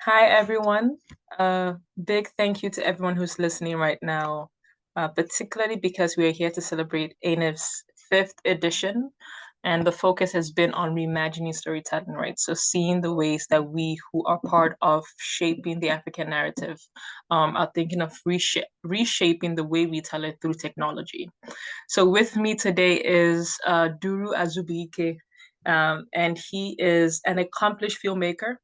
Hi, everyone. Big thank you to everyone who's listening right now, particularly because we are here to celebrate ANIF's fifth edition. And the focus has been on reimagining storytelling, right? So seeing the ways that we who are part of shaping the African narrative are thinking of reshaping the way we tell it through technology. So with me today is Duru Azubuike, and he is an accomplished filmmaker,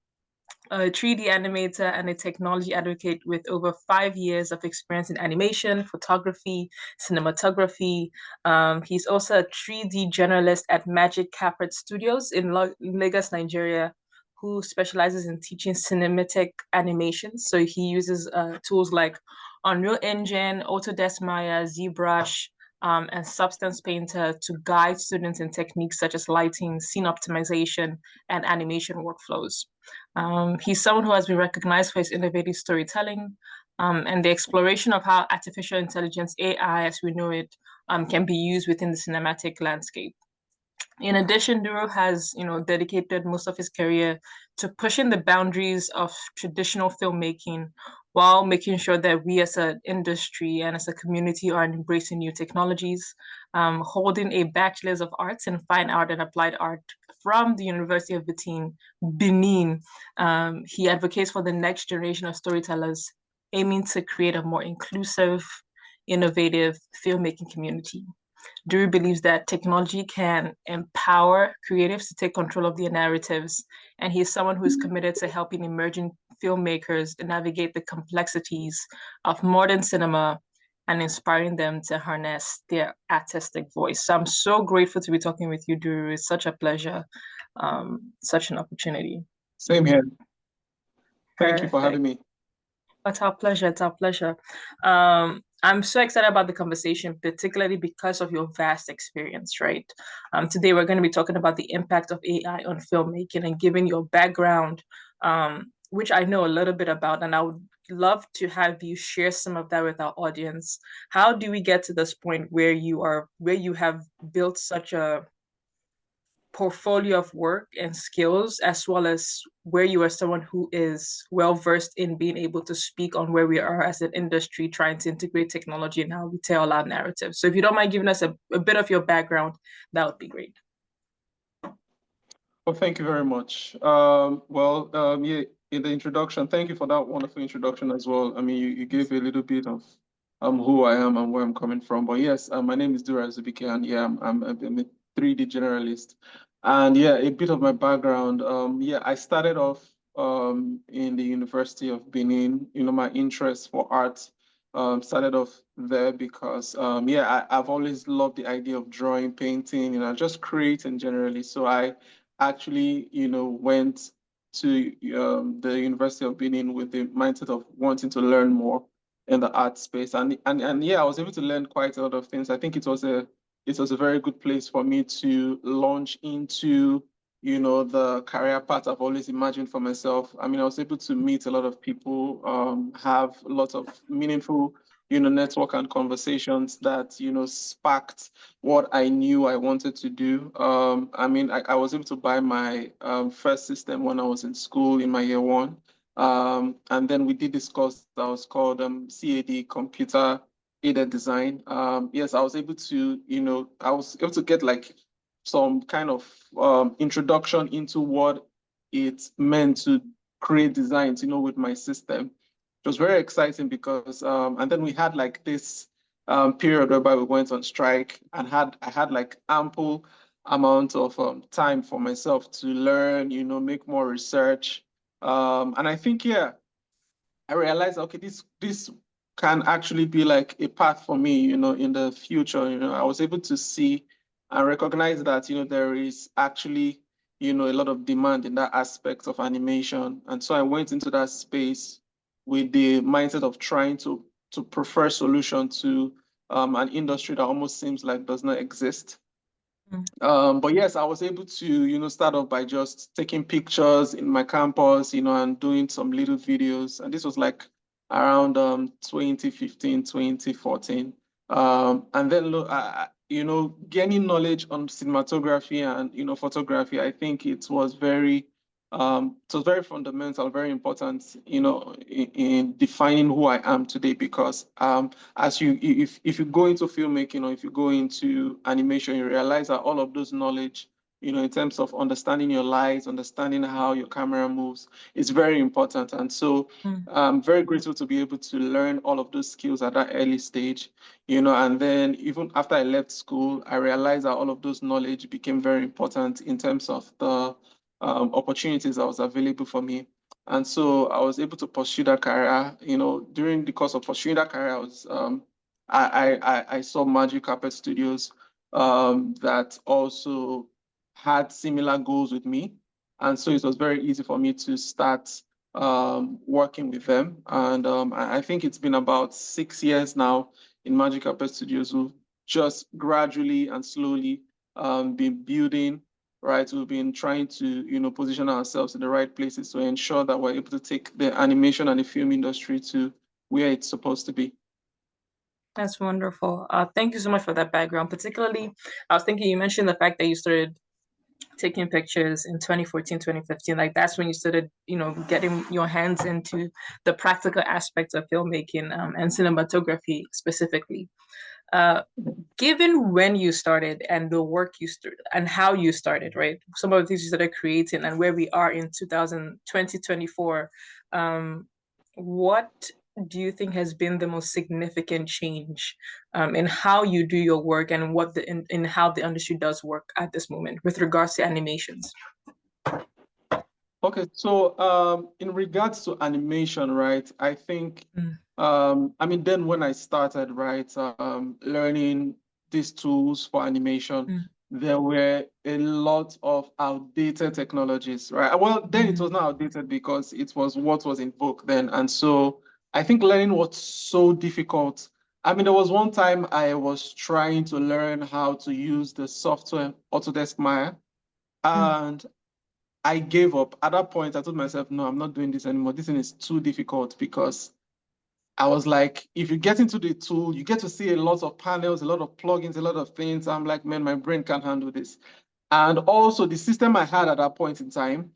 a 3D animator and a technology advocate with over 5 years of experience in animation, photography, cinematography. He's also a 3D generalist at Magic Carpet Studios in Lagos, Nigeria, who specializes in teaching cinematic animation. So he uses tools like Unreal Engine, Autodesk Maya, ZBrush, and Substance Painter to guide students in techniques such as lighting, scene optimization, and animation workflows. He's someone who has been recognized for his innovative storytelling and the exploration of how artificial intelligence, AI as we know it, can be used within the cinematic landscape. In addition, Duro has, dedicated most of his career to pushing the boundaries of traditional filmmaking while making sure that we as an industry and as a community are embracing new technologies. Holding a Bachelor's of Arts in Fine Art and Applied Art from the University of Benin. He advocates for the next generation of storytellers, aiming to create a more inclusive, innovative filmmaking community. Dewey believes that technology can empower creatives to take control of their narratives, and he's someone who is committed to helping emerging filmmakers navigate the complexities of modern cinema and inspiring them to harness their artistic voice. So I'm so grateful to be talking with you, Drew. It's such a pleasure, such an opportunity. Same here. Thank you for having Perfect. me. It's our pleasure. It's our pleasure. I'm so excited about the conversation, particularly because of your vast experience, right? Today, we're going to be talking about the impact of AI on filmmaking and given your background, which I know a little bit about, and I would love to have you share some of that with our audience. How do we get to this point where you have built such a portfolio of work and skills, as well as where you are someone who is well versed in being able to speak on where we are as an industry trying to integrate technology and how we tell our narrative. So if you don't mind giving us a bit of your background, that would be great. Well, thank you very much. Yeah, in the introduction, thank you for that wonderful introduction as well. I mean, you gave a little bit of who I am and where I'm coming from. But yes, my name is Duru Azubuike, and yeah, I'm a 3D generalist. And yeah, a bit of my background. Yeah, I started off in the University of Benin. You know, my interest for art started off there because yeah, I've always loved the idea of drawing, painting, just creating generally. So I actually, went to the University of Benin with the mindset of wanting to learn more in the art space. And yeah, I was able to learn quite a lot of things. I think it was a very good place for me to launch into, the career path I've always imagined for myself. I mean, I was able to meet a lot of people, have lots of meaningful network and conversations that, sparked what I knew I wanted to do. I mean, I was able to buy my first system when I was in school in my year one. And then we did this course that was called CAD, Computer Aided Design. Yes, I was able to, I was able to get like some kind of introduction into what it meant to create designs, with my system. It was very exciting because, and then we had like this period whereby we went on strike and I had like ample amount of time for myself to learn, make more research. And I think, yeah, I realized, okay, this can actually be like a path for me, in the future. I was able to see and recognize that, there is actually, a lot of demand in that aspect of animation. And so I went into that space with the mindset of trying to prefer solution to an industry that almost seems like does not exist. But yes, I was able to, start off by just taking pictures in my campus, and doing some little videos. And this was like around 2015, 2014. And then, gaining knowledge on cinematography and, photography, I think it was very So very fundamental, very important, in defining who I am today. Because as if you go into filmmaking or if you go into animation, you realize that all of those knowledge, in terms of understanding your lights, understanding how your camera moves, is very important. And so I'm very grateful to be able to learn all of those skills at that early stage, and then even after I left school, I realized that all of those knowledge became very important in terms of the opportunities that was available for me. And so I was able to pursue that career. During the course of pursuing that career, I saw Magic Carpet Studios that also had similar goals with me. And so it was very easy for me to start working with them. And I think it's been about 6 years now in Magic Carpet Studios, who've just gradually and slowly been building, right? We've been trying to, position ourselves in the right places to ensure that we're able to take the animation and the film industry to where it's supposed to be. That's wonderful. Thank you so much for that background. Particularly, I was thinking you mentioned the fact that you started taking pictures in 2014, 2015. Like that's when you started, getting your hands into the practical aspects of filmmaking and cinematography specifically. Given when you started and the work you started and how you started, right? Some of the things you started creating and where we are in 2024, what do you think has been the most significant change in how you do your work and in how the industry does work at this moment with regards to animations? Okay, so in regards to animation, right, I think, then when I started, right, learning these tools for animation, there were a lot of outdated technologies, right? Well, then it was not outdated because it was what was in vogue then. And so I think learning was so difficult. There was one time I was trying to learn how to use the software Autodesk Maya, and I gave up. At that point, I told myself, no, I'm not doing this anymore. This thing is too difficult, because I was like, if you get into the tool, you get to see a lot of panels, a lot of plugins, a lot of things. I'm like, man, my brain can't handle this. And also the system I had at that point in time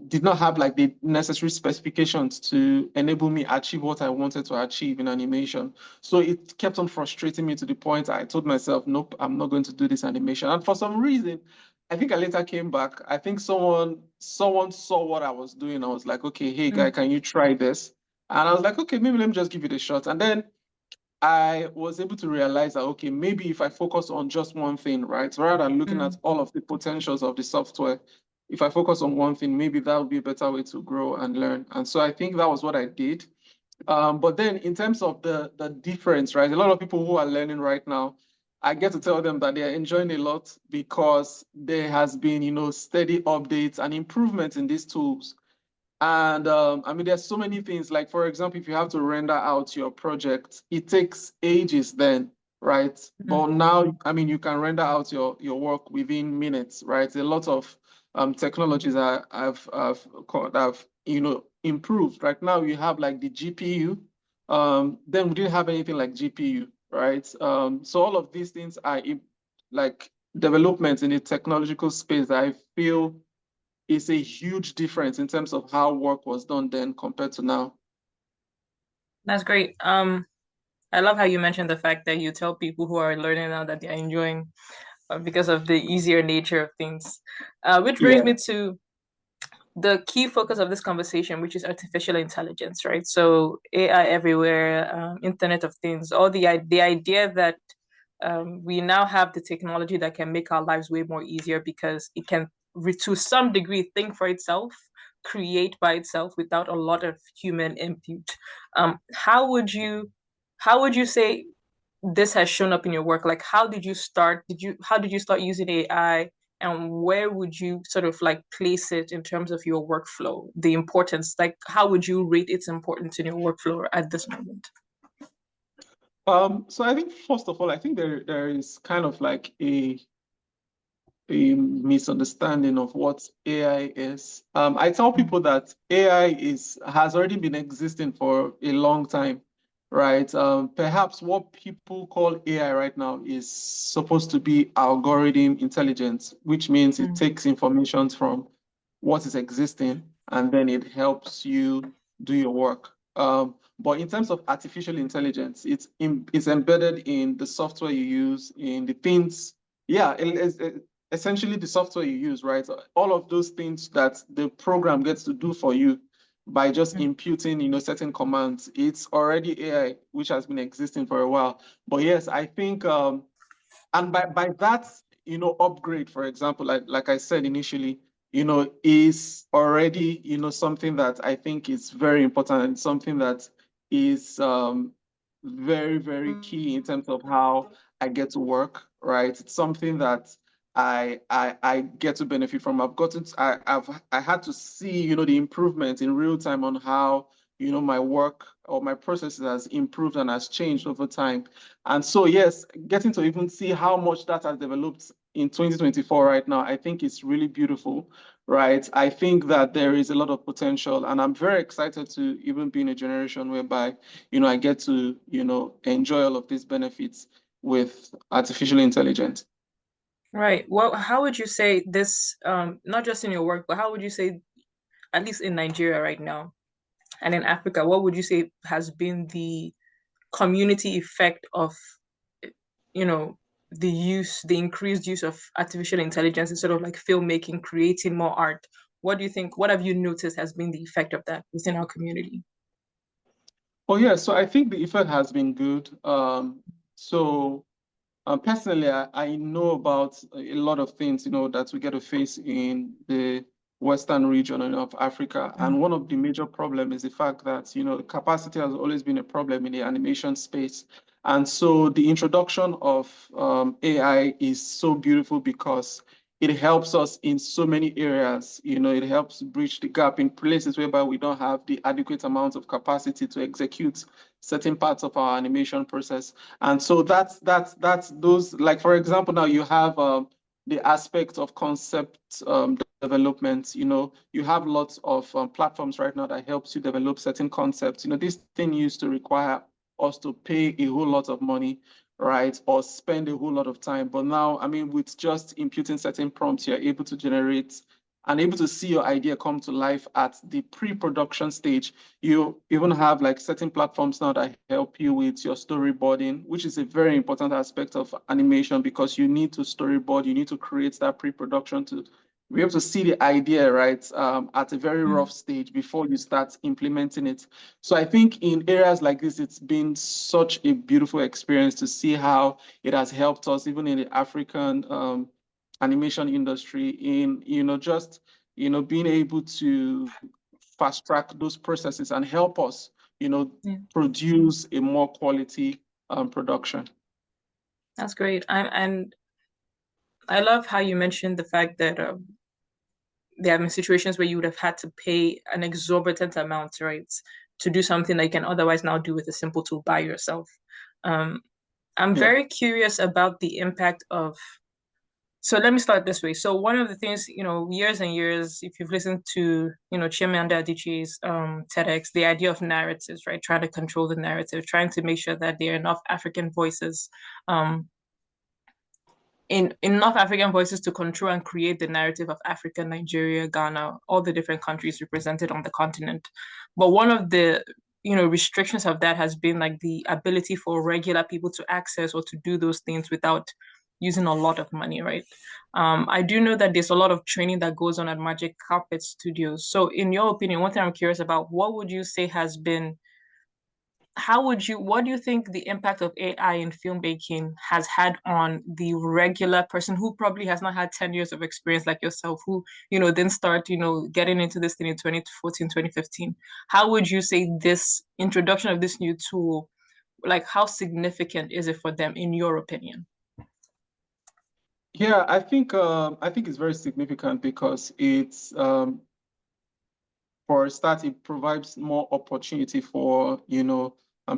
did not have like the necessary specifications to enable me achieve what I wanted to achieve in animation. So it kept on frustrating me to the point I told myself, nope, I'm not going to do this animation. And for some reason, I think I later came back. I think someone saw what I was doing. I was like, okay, hey guy, can you try this? And I was like, okay, maybe let me just give it a shot. And then I was able to realize that, okay, maybe if I focus on just one thing, right, rather than looking at all of the potentials of the software, if I focus on one thing, maybe that would be a better way to grow and learn. And so I think that was what I did. But then in terms of the difference, right, a lot of people who are learning right now, I get to tell them that they are enjoying a lot because there has been, steady updates and improvements in these tools. And there's so many things. Like, for example, if you have to render out your project, it takes ages then, right? But now, you can render out your work within minutes, right? A lot of technologies have improved. Right now, you have like the GPU. Then we didn't have anything like GPU, right? So all of these things are like developments in the technological space that I feel is a huge difference in terms of how work was done then compared to now. That's great. I love how you mentioned the fact that you tell people who are learning now that they're enjoying because of the easier nature of things. Which brings me to the key focus of this conversation, which is artificial intelligence, right? So AI everywhere, Internet of Things, all the idea that we now have the technology that can make our lives way more easier because it can, to some degree, think for itself, create by itself without a lot of human input. How would you say this has shown up in your work? Like, how did you start? How did you start using AI? And where would you sort of like place it in terms of your workflow? The importance, like, how would you rate its importance in your workflow at this moment? So I think first of all, I think there is kind of like a misunderstanding of what AI is. I tell people that AI has already been existing for a long time, right? Perhaps what people call AI right now is supposed to be algorithm intelligence, which means it takes information from what is existing, and then it helps you do your work. But in terms of artificial intelligence, it's embedded in the software you use, in the things. Yeah, essentially the software you use, right? All of those things that the program gets to do for you by just imputing, certain commands. It's already AI, which has been existing for a while. But yes, I think, and by that, upgrade, for example, like I said initially, is already, something that I think is very important and something that is very, very key in terms of how I get to work, right? It's something that I get to benefit from. I had to see, the improvement in real time on how, my work or my processes has improved and has changed over time. And so, yes, getting to even see how much that has developed in 2024 right now, I think it's really beautiful, right? I think that there is a lot of potential, and I'm very excited to even be in a generation whereby, I get to, enjoy all of these benefits with artificial intelligence. Right. Well, how would you say this, not just in your work, but how would you say, at least in Nigeria right now and in Africa, what would you say has been the community effect of, you know, the increased use of artificial intelligence instead of like filmmaking, creating more art? What do you think, what have you noticed has been the effect of that within our community? Oh, yeah, so I think the effect has been good. So personally, I know about a lot of things, that we get to face in the Western region of Africa. And one of the major problems is the fact that, capacity has always been a problem in the animation space. And so the introduction of AI is so beautiful because it helps us in so many areas. It helps bridge the gap in places whereby we don't have the adequate amount of capacity to execute certain parts of our animation process. And so that's those, like, for example, now you have the aspect of concept development. You have lots of platforms right now that helps you develop certain concepts. This thing used to require us to pay a whole lot of money, right? Or spend a whole lot of time. But now, I mean, with just imputing certain prompts, you're able to generate and able to see your idea come to life at the pre-production stage. You even have like certain platforms now that help you with your storyboarding, which is a very important aspect of animation because you need to storyboard, you need to create that pre-production to be able to see the idea, right, at a very rough stage before you start implementing it. So I think in areas like this, it's been such a beautiful experience to see how it has helped us, even in the African animation industry, in just being able to fast track those processes and help us, Yeah. produce a more quality production. That's great. And I love how you mentioned the fact that there have been situations where you would have had to pay an exorbitant amount, right, to do something that you can otherwise now do with a simple tool by yourself. Um, I'm Yeah. very curious about the impact of. So let me start this way. So one of the things, years and years, if you've listened to, Chimamanda Adichie's TEDx, the idea of narratives, right, trying to control the narrative, trying to make sure that there are enough African voices um, in enough African voices to control and create the narrative of Africa, Nigeria, Ghana, all the different countries represented on the continent. But one of the restrictions of that has been like the ability for regular people to access or to do those things without using a lot of money, right? I do know that there's a lot of training that goes on at Magic Carpet Studios. So, in your opinion, one thing I'm curious about, what would you say has been what do you think the impact of AI in filmmaking has had on the regular person who probably has not had 10 years of experience like yourself, who, didn't start, getting into this thing in 2014, 2015? How would you say this introduction of this new tool, like how significant is it for them in your opinion? Yeah, I think it's very significant because it's for a start, it provides more opportunity for,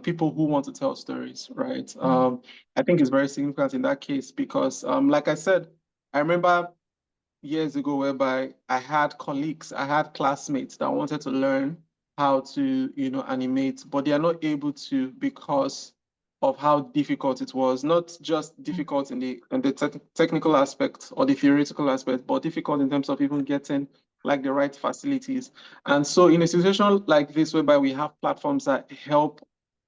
people who want to tell stories, right? I think it's very significant in that case because, like I said, I remember years ago whereby I had colleagues, I had classmates that wanted to learn how to, animate, but they are not able to because of how difficult it was. Not just difficult in the technical aspect or the theoretical aspect, but difficult in terms of even getting like the right facilities. And so in a situation like this, whereby we have platforms that help,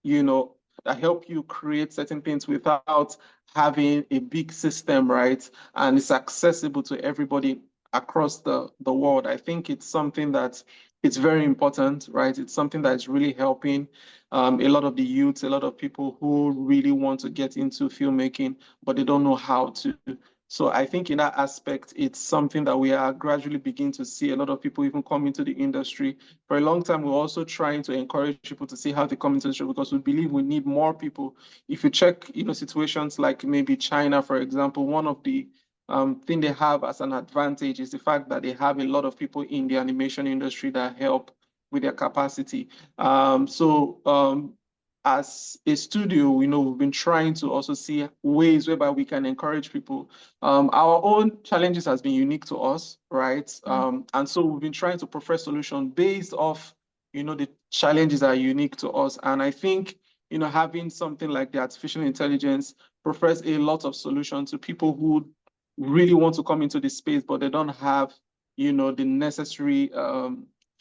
you know, that help you create certain things without having a big system, right? And it's accessible to everybody across the world. I think it's something that it's very important, right? It's something that is really helping a lot of the youths, a lot of people who really want to get into filmmaking, but they don't know how to. So I think in that aspect, it's something that we are gradually beginning to see a lot of people even come into the industry. For a long time, we're also trying to encourage people to see how they come into the industry because we believe we need more people. If you check, situations like maybe China, for example, one of the thing they have as an advantage is the fact that they have a lot of people in the animation industry that help with their capacity. As a studio, we've been trying to also see ways whereby we can encourage people. Our own challenges has been unique to us, right? And so we've been trying to prefer solutions based off, the challenges that are unique to us. And I think, having something like the artificial intelligence prefers a lot of solutions to people who really want to come into the space, but they don't have, the necessary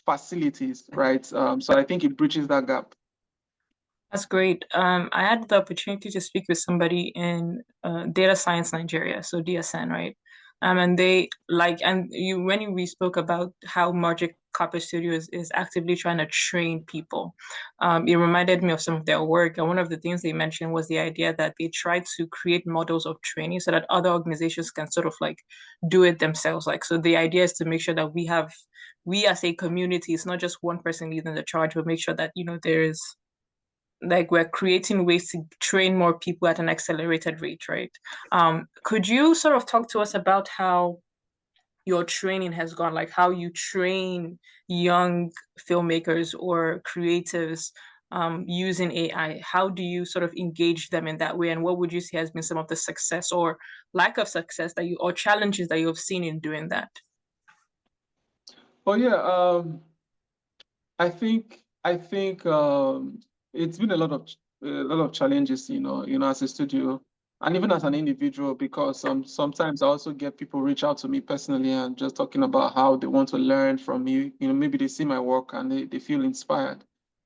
facilities, right? So I think it bridges that gap. That's great. I had the opportunity to speak with somebody in Data Science Nigeria, so DSN, right? And they we spoke about how Magic Carpet Studio is actively trying to train people. It reminded me of some of their work, and one of the things they mentioned was the idea that they try to create models of training so that other organizations can sort of like do it themselves. Like, so the idea is to make sure that we as a community, it's not just one person leading the charge, but make sure that there is like we're creating ways to train more people at an accelerated rate, right? Could you sort of talk to us about how your training has gone, like how you train young filmmakers or creatives using AI? How do you sort of engage them in that way? And what would you say has been some of the success or lack of success or challenges that you've seen in doing that? Oh yeah, I think it's been a lot of challenges, as a studio and even as an individual, because sometimes I also get people reach out to me personally and just talking about how they want to learn from me. Maybe they see my work and they feel inspired.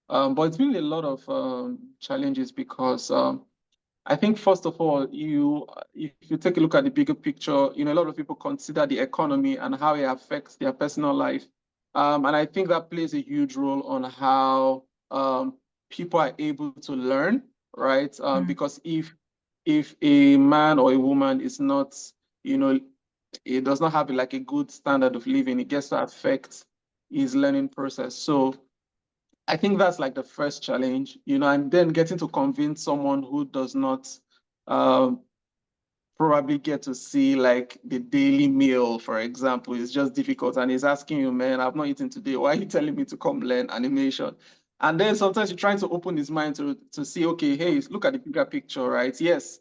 But it's been a lot of challenges because I think first of all, if you take a look at the bigger picture, a lot of people consider the economy and how it affects their personal life. And I think that plays a huge role on how people are able to learn, right? Because if a man or a woman is not, you know, it does not have like a good standard of living, it gets to affect his learning process. So I think that's like the first challenge, and then getting to convince someone who does not um, probably get to see like the daily meal, for example, is just difficult. And he's asking you, man, I've not eaten today. Why are you telling me to come learn animation? And then sometimes you're trying to open his mind to see, okay, hey, look at the bigger picture, right? Yes,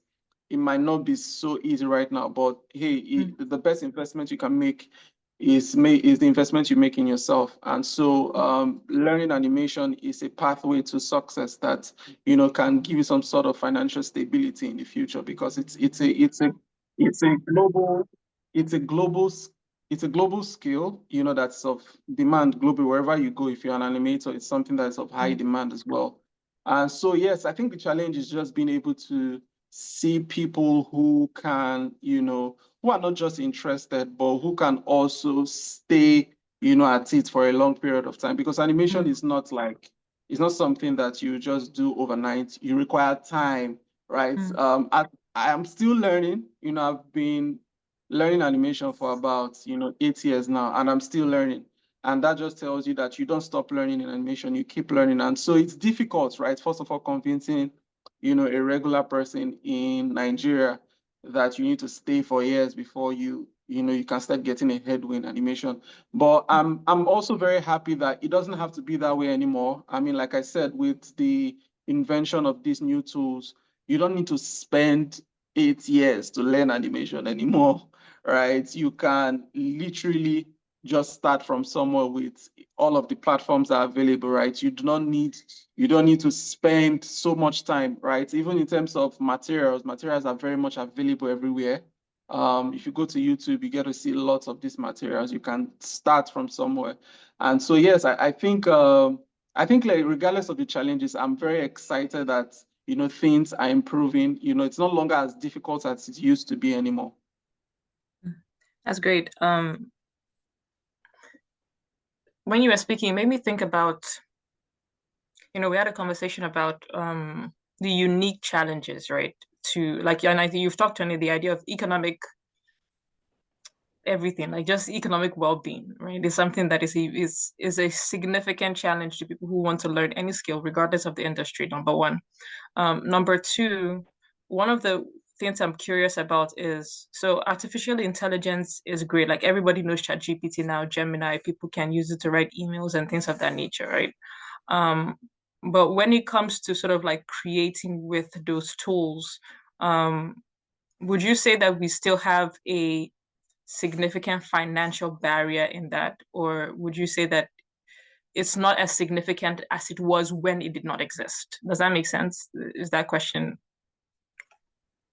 it might not be so easy right now, but hey, the best investment you can make is the investment you make in yourself. And so learning animation is a pathway to success that can give you some sort of financial stability in the future, because it's a global it's a global it's a global skill, that's of demand globally wherever you go. If you're an animator, it's something that's of high demand as well. And so yes, I think the challenge is just being able to see people who can, who are not just interested, but who can also stay, at it for a long period of time. Because animation is not like, it's not something that you just do overnight. You require time, right? I am still learning. I've been learning animation for about, 8 years now, and I'm still learning. And that just tells you that you don't stop learning in animation, you keep learning. And so it's difficult, right? First of all, convincing, a regular person in Nigeria that you need to stay for years before you can start getting a headwind animation. But I'm also very happy that it doesn't have to be that way anymore. I mean, like I said, with the invention of these new tools, you don't need to spend 8 years to learn animation anymore, right? You can literally just start from somewhere with all of the platforms that are available, right? You don't need to spend so much time, right? Even in terms of materials are very much available everywhere. If you go to YouTube, you get to see lots of these materials. You can start from somewhere. And so, yes, I think like regardless of the challenges, I'm very excited that, things are improving. It's no longer as difficult as it used to be anymore. That's great. When you were speaking, it made me think about, we had a conversation about the unique challenges, right? To like, and I think you've talked on the idea of economic everything, like just economic well-being, right? Is something that is a significant challenge to people who want to learn any skill, regardless of the industry, number one. Number two, one of the things I'm curious about is, so artificial intelligence is great. Like everybody knows ChatGPT now, Gemini, people can use it to write emails and things of that nature, right? Um, but when it comes to sort of like creating with those tools, would you say that we still have a significant financial barrier in that, or would you say that it's not as significant as it was when it did not exist? Does that make sense? Is that question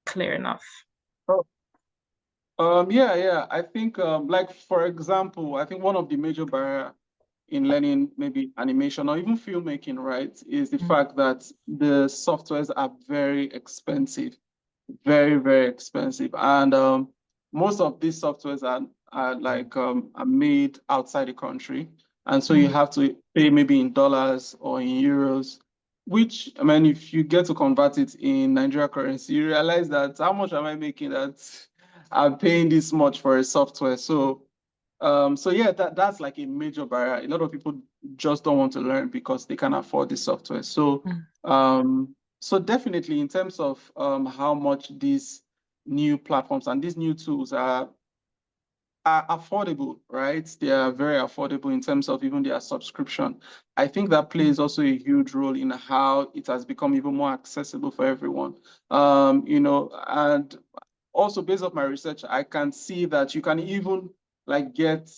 clear enough? Oh. Yeah. I think, like, for example, I think one of the major barrier in learning maybe animation or even filmmaking, right, is the fact that the softwares are very expensive, very, very expensive. And most of these softwares are made outside the country. And so you have to pay maybe in dollars or in euros, which, I mean, if you get to convert it in Nigeria currency, you realize that how much am I making that I'm paying this much for a software? So yeah, that's like a major barrier. A lot of people just don't want to learn because they can't afford the software. So definitely in terms of how much these new platforms and these new tools are affordable, right? They are very affordable in terms of even their subscription. I think that plays also a huge role in how it has become even more accessible for everyone. And also based off my research, I can see that you can even like get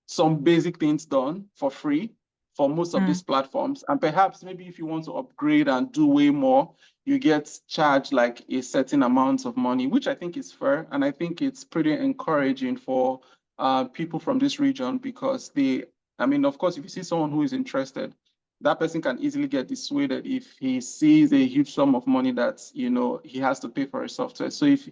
some basic things done for free for most of these platforms. And perhaps maybe if you want to upgrade and do way more, you get charged like a certain amount of money, which I think is fair. And I think it's pretty encouraging for people from this region because I mean, of course, if you see someone who is interested, that person can easily get dissuaded if he sees a huge sum of money that, he has to pay for a software. So if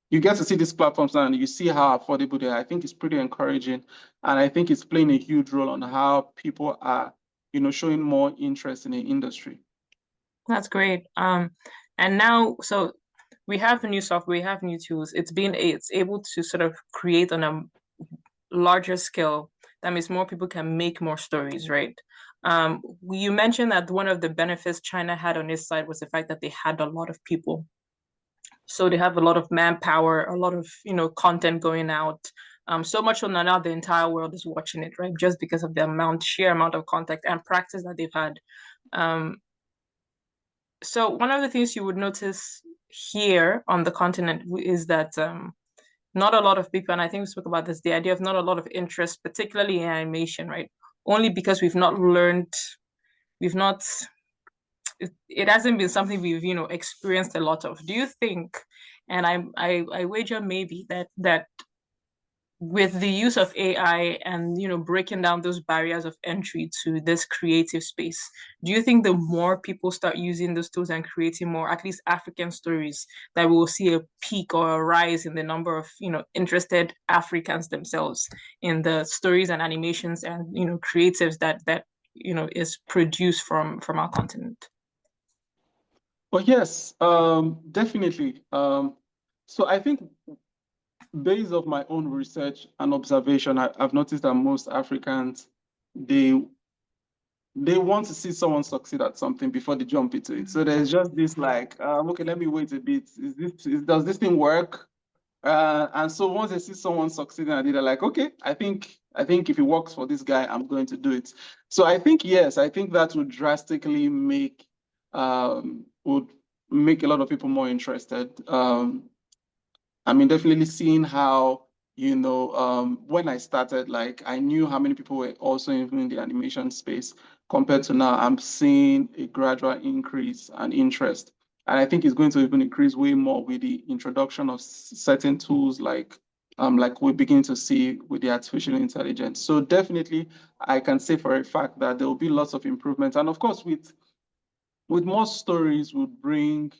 you get to see these platforms now and you see how affordable they are, I think it's pretty encouraging. And I think it's playing a huge role on how people are, showing more interest in the industry. That's great. And now, so we have new software, we have new tools. It's able to sort of create on a larger scale. That means more people can make more stories, right? You mentioned that one of the benefits China had on its side was the fact that they had a lot of people. So they have a lot of manpower, a lot of, content going out. So much so now the entire world is watching it, right? Just because of the sheer amount of contact and practice that they've had. So one of the things you would notice here on the continent is that not a lot of people, and I think we spoke about this, the idea of not a lot of interest, particularly in animation, right? Only because we've not, it hasn't been something we've, experienced a lot of. Do you think, and I wager maybe that with the use of AI and breaking down those barriers of entry to this creative space, do you think the more people start using those tools and creating more, at least African stories, that we will see a peak or a rise in the number of interested Africans themselves in the stories and animations and creatives that is produced from our continent? Well, yes, definitely. So I think based off my own research and observation, I've noticed that most Africans, they want to see someone succeed at something before they jump into it. So there's just this like, okay, let me wait a bit. Does this thing work? And so once they see someone succeeding at it, they're like, okay, I think if it works for this guy, I'm going to do it. So I think, yes, I think that would drastically would make a lot of people more interested. I mean, definitely seeing how, when I started, like I knew how many people were also in the animation space compared to now. I'm seeing a gradual increase and interest. And I think it's going to even increase way more with the introduction of certain tools like we're beginning to see with the artificial intelligence. So definitely, I can say for a fact that there will be lots of improvements. And of course, with more stories will bring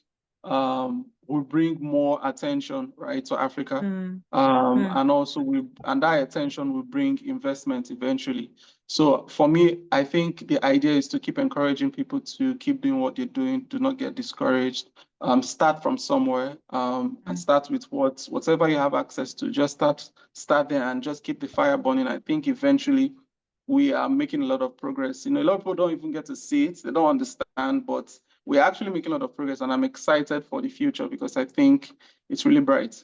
more attention, right, to Africa. Mm. And also and that attention will bring investment eventually. So for me, I think the idea is to keep encouraging people to keep doing what they're doing, do not get discouraged. Start from somewhere, and start with whatever you have access to. Just start there and just keep the fire burning. I think eventually we are making a lot of progress. A lot of people don't even get to see it, they don't understand, but we're actually making a lot of progress, and I'm excited for the future because I think it's really bright.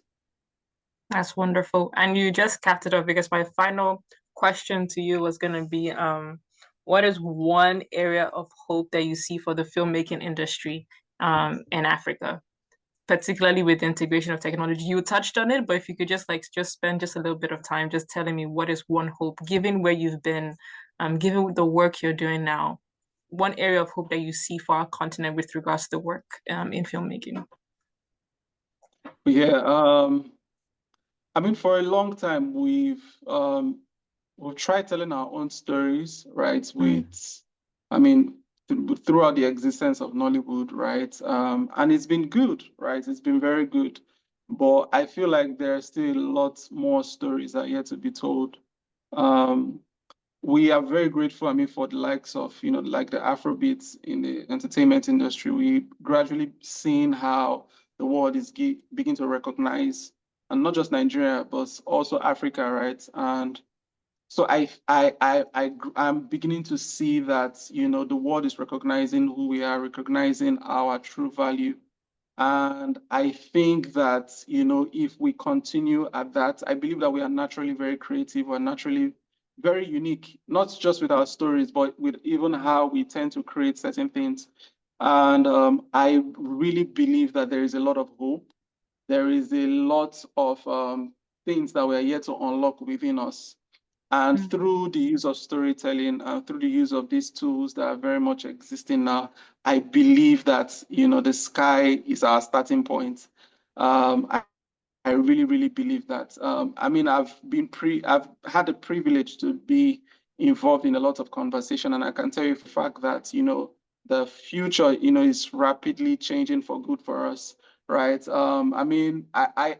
That's wonderful. And you just capped it off because my final question to you was going to be, what is one area of hope that you see for the filmmaking industry in Africa, particularly with the integration of technology? You touched on it, but if you could just spend just a little bit of time just telling me what is one hope, given where you've been, given the work you're doing now, one area of hope that you see for our continent with regards to the work in filmmaking. Yeah, I mean, for a long time, we've tried telling our own stories, right? I mean, throughout the existence of Nollywood, right? And it's been good, right? It's been very good. But I feel like there are still lots more stories that are yet to be told. Um, we are very grateful, I mean, for the likes of, like the Afrobeats in the entertainment industry. We gradually seen how the world is beginning to recognize, and not just Nigeria, but also Africa, right? And so I'm beginning to see that, the world is recognizing who we are, recognizing our true value. And I think that, if we continue at that, I believe that we are naturally very creative, we're naturally very unique, not just with our stories, but with even how we tend to create certain things. And I really believe that there is a lot of hope. There is a lot of things that we are yet to unlock within us. And through the use of storytelling and through the use of these tools that are very much existing now, I believe that, the sky is our starting point. I really, really believe that. I mean, I've had the privilege to be involved in a lot of conversation, and I can tell you for a fact that, the future, is rapidly changing for good for us, right? I mean, I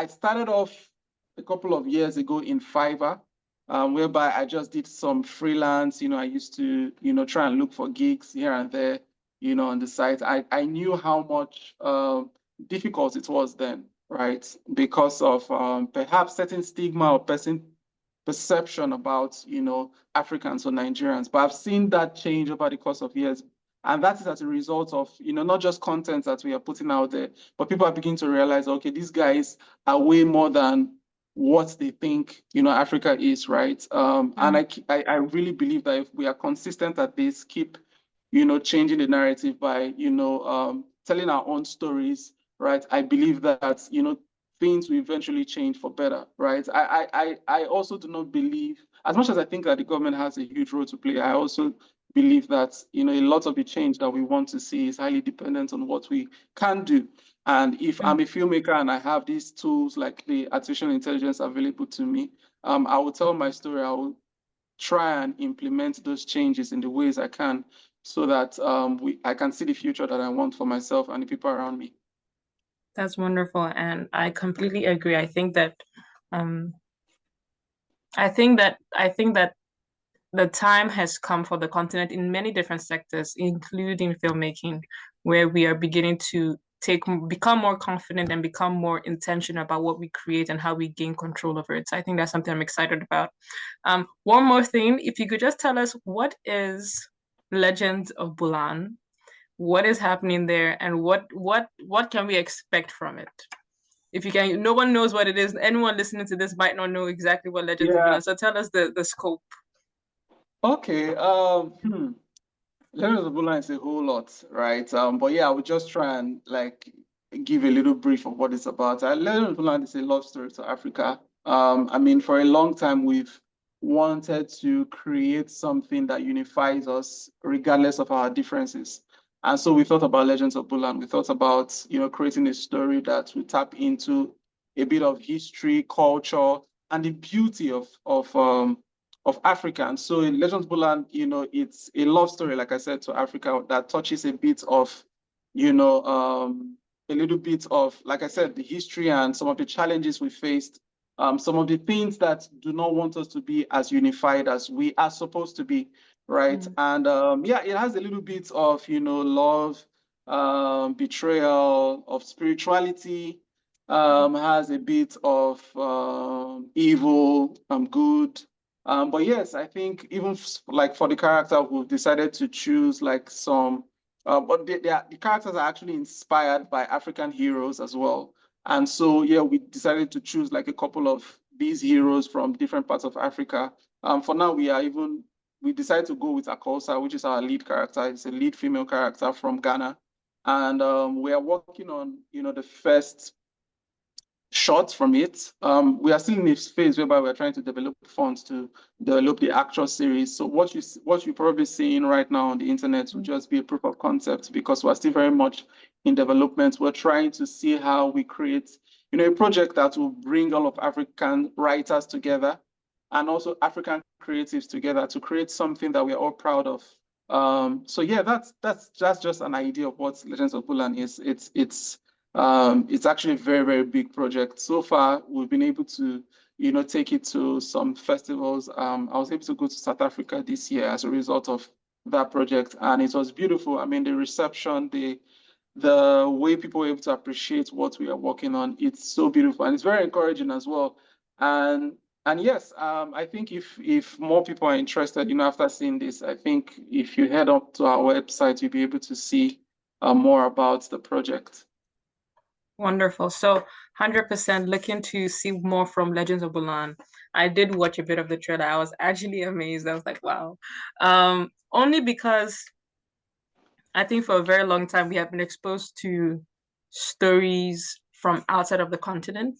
started off a couple of years ago in Fiverr, whereby I just did some freelance. I used to, try and look for gigs here and there, on the site. I knew how much difficult it was then, right? Because of perhaps certain stigma or perception about, Africans or Nigerians. But I've seen that change over the course of years. And that is as a result of, not just content that we are putting out there, but people are beginning to realize, okay, these guys are way more than what they think, Africa is, right? And I really believe that if we are consistent at this, keep, changing the narrative by, telling our own stories, right? I believe that, things will eventually change for better, right? I also do not believe, as much as I think that the government has a huge role to play, I also believe that, a lot of the change that we want to see is highly dependent on what we can do. And if I'm a filmmaker and I have these tools like the artificial intelligence available to me, I will tell my story. I will try and implement those changes in the ways I can so that I can see the future that I want for myself and the people around me. That's wonderful, and I completely agree. Um, I think that the time has come for the continent in many different sectors, including filmmaking, where we are beginning to become more confident and become more intentional about what we create and how we gain control over it. So I think that's something I'm excited about. One more thing, if you could just tell us what is Legends of Bulan, what is happening there, and what can we expect from it? If you can, no one knows what it is. Anyone listening to this might not know exactly what Legends of Bulan. So tell us the scope. Okay. Legends of Bulan is a whole lot, right? But yeah, I would just try and like give a little brief of what it's about. Legends of Bulan is a love story to Africa. I mean, for a long time, we've wanted to create something that unifies us regardless of our differences. And so we thought about Legends of Bulan. We thought about, creating a story that will tap into a bit of history, culture, and the beauty of Africa. And so in Legends of Bulan, it's a love story, like I said, to Africa that touches a bit of, a little bit of, like I said, the history and some of the challenges we faced, some of the things that do not want us to be as unified as we are supposed to be, right? And yeah, it has a little bit of, love, betrayal, of spirituality, has a bit of evil, good. But yes, I think even like for the character, we've decided to choose like some, but the characters are actually inspired by African heroes as well. And so, yeah, we decided to choose like a couple of these heroes from different parts of Africa. For now, we decided to go with Akosa, which is our lead character. It's a lead female character from Ghana. And we are working on, the first short from it. We are still in a phase whereby we're trying to develop funds to develop the actual series. So what you're probably seeing right now on the internet will just be a proof of concept because we're still very much in development. We're trying to see how we create, a project that will bring all of African writers together and also African creatives together to create something that we're all proud of. So yeah, that's just an idea of what Legends of Bulan is. It's actually a very, very big project. So far, we've been able to, take it to some festivals. I was able to go to South Africa this year as a result of that project, and it was beautiful. I mean, the reception, the way people were able to appreciate what we are working on, it's so beautiful, and it's very encouraging as well. And yes, I think if more people are interested, after seeing this, I think if you head up to our website, you'll be able to see more about the project. Wonderful. So 100% looking to see more from Legends of Bulan. I did watch a bit of the trailer. I was actually amazed. I was like, wow. Only because I think for a very long time we have been exposed to stories from outside of the continent.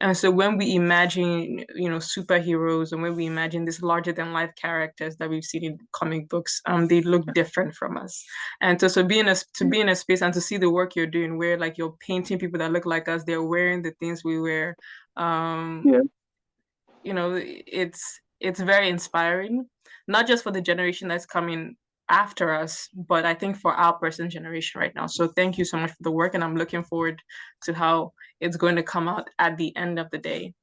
And so when we imagine, superheroes and when we imagine these larger than life characters that we've seen in comic books, they look different from us. And so be in a space and to see the work you're doing where like you're painting people that look like us, they're wearing the things we wear. Yeah. It's very inspiring, not just for the generation that's coming after us, but I think for our person generation right now. So thank you so much for the work, and I'm looking forward to how it's going to come out at the end of the day.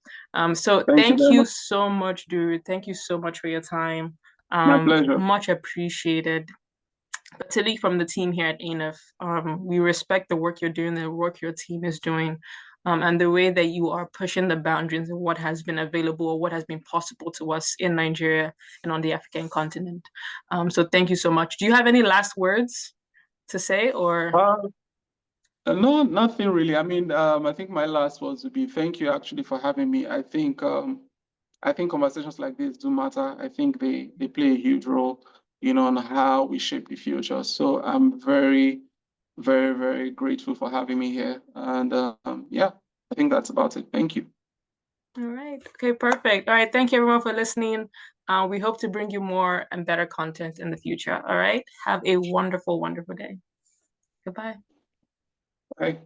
So Thank you thank very you much. so much, Duru. Thank you so much for your time. My pleasure. Much appreciated. Particularly from the team here at ANF, we respect the work you're doing, the work your team is doing, and the way that you are pushing the boundaries of what has been available or what has been possible to us in Nigeria and on the African continent. So thank you so much. Do you have any last words to say or? Uh, no, nothing really. I mean, I think my last words would be thank you actually for having me. I think conversations like this do matter. I think they play a huge role, on how we shape the future. So I'm very, very, very grateful for having me here. And yeah, I think that's about it. Thank you. All right. Okay, perfect. All right. Thank you everyone for listening. We hope to bring you more and better content in the future. All right. Have a wonderful, wonderful day. Goodbye. Bye.